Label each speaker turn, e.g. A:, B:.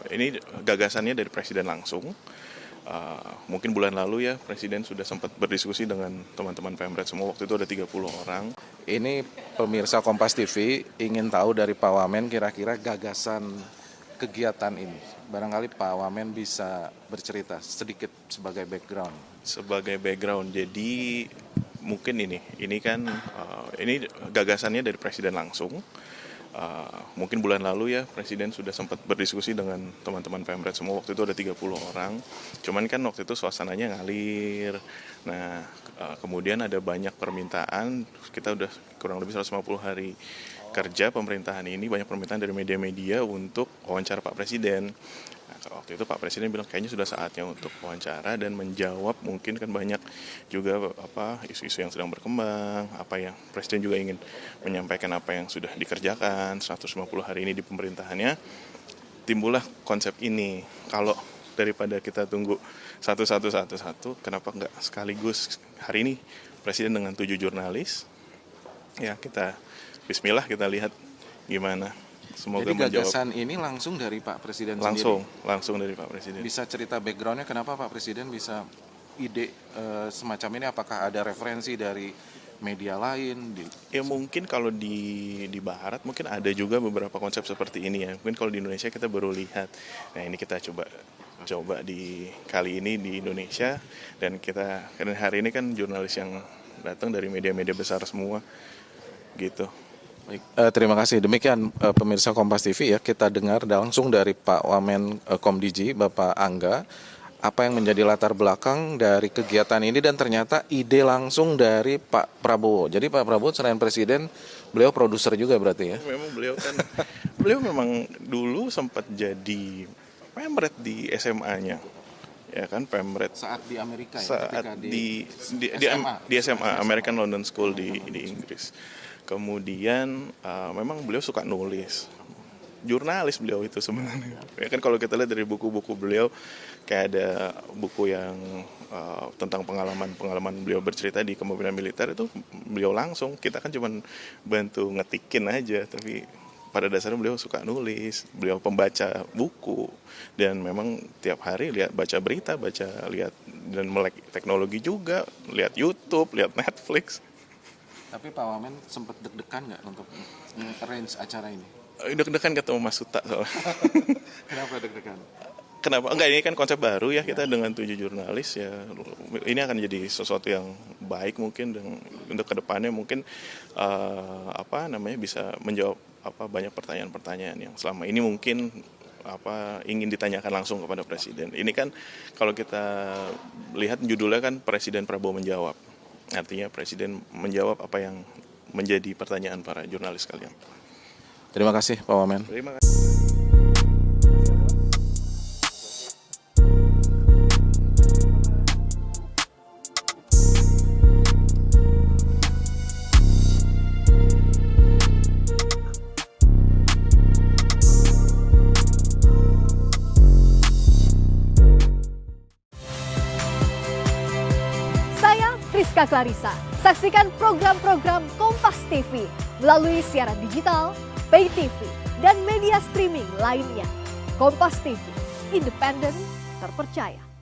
A: Ini gagasannya dari Presiden langsung. Mungkin bulan lalu ya Presiden sudah sempat berdiskusi dengan teman-teman Pemret semua, waktu itu ada 30 orang.
B: Ini pemirsa Kompas TV ingin tahu dari Pak Wamen kira-kira gagasan kegiatan ini. Barangkali Pak Wamen bisa bercerita sedikit sebagai background.
A: Sebagai background, jadi mungkin ini kan ini gagasannya dari Presiden langsung. Mungkin bulan lalu ya Presiden sudah sempat berdiskusi dengan teman-teman Pemret semua, waktu itu ada 30 orang. Cuman kan waktu itu suasananya ngalir. Nah, kemudian ada banyak permintaan, kita udah kurang lebih 150 hari kerja pemerintahan ini, banyak permintaan dari media-media untuk wawancara Pak Presiden. Nah, waktu itu Pak Presiden bilang kayaknya sudah saatnya untuk wawancara dan menjawab, mungkin kan banyak juga isu-isu yang sedang berkembang, apa yang Presiden juga ingin menyampaikan apa yang sudah dikerjakan 150 hari ini di pemerintahannya. Timbullah konsep ini. Kalau daripada kita tunggu satu, kenapa nggak sekaligus hari ini Presiden dengan 7 jurnalis? Ya, kita bismillah, kita lihat gimana. Semoga
B: jadi
A: menjawab.
B: Gagasan ini langsung dari Pak Presiden
A: Langsung dari Pak Presiden.
B: Bisa cerita backgroundnya kenapa Pak Presiden bisa ide semacam ini? Apakah ada referensi dari media lain?
A: Ya mungkin kalau di Barat mungkin ada juga beberapa konsep seperti ini ya. Mungkin kalau di Indonesia kita baru lihat. Nah, ini kita coba di kali ini di Indonesia, dan karena hari ini kan jurnalis yang datang dari media-media besar semua gitu.
B: Baik, terima kasih. Demikian pemirsa Kompas TV ya, kita dengar langsung dari Pak Wamen Komdiji, Bapak Angga, apa yang menjadi latar belakang dari kegiatan ini, dan ternyata ide langsung dari Pak Prabowo. Jadi Pak Prabowo selain Presiden, beliau produser juga berarti ya?
A: Memang beliau memang dulu sempat jadi Pemret di SMA-nya. Ya kan, Pemret
B: saat di Amerika ya,
A: saat di SMA American London School di Inggris. Kemudian memang beliau suka nulis, jurnalis beliau itu sebenarnya. Ya kan, kalau kita lihat dari buku-buku beliau, kayak ada buku yang tentang pengalaman beliau bercerita di kepemimpinan militer, itu beliau langsung, kita kan cuma bantu ngetikin aja, tapi pada dasarnya beliau suka nulis, beliau pembaca buku, dan memang tiap hari baca berita, lihat dan melek teknologi juga, lihat YouTube, lihat Netflix.
B: Tapi Pak Wamen sempat deg-degan nggak untuk arrange acara ini?
A: Deg-degan ketemu Mas Suta soalnya.
B: Kenapa deg-degan?
A: Kenapa? Enggak, ini kan konsep baru ya, kita dengan 7 jurnalis ya. Ini akan jadi sesuatu yang baik mungkin, dan untuk kedepannya mungkin bisa menjawab banyak pertanyaan-pertanyaan yang selama ini mungkin ingin ditanyakan langsung kepada Presiden. Ini kan kalau kita lihat judulnya kan Presiden Prabowo menjawab. Artinya Presiden menjawab apa yang menjadi pertanyaan para jurnalis kalian.
B: Terima kasih Pak Wamen.
A: Terima kasih.
C: Rizka Clarissa. Saksikan program-program Kompas TV melalui siaran digital, pay TV, dan media streaming lainnya. Kompas TV, independen, terpercaya.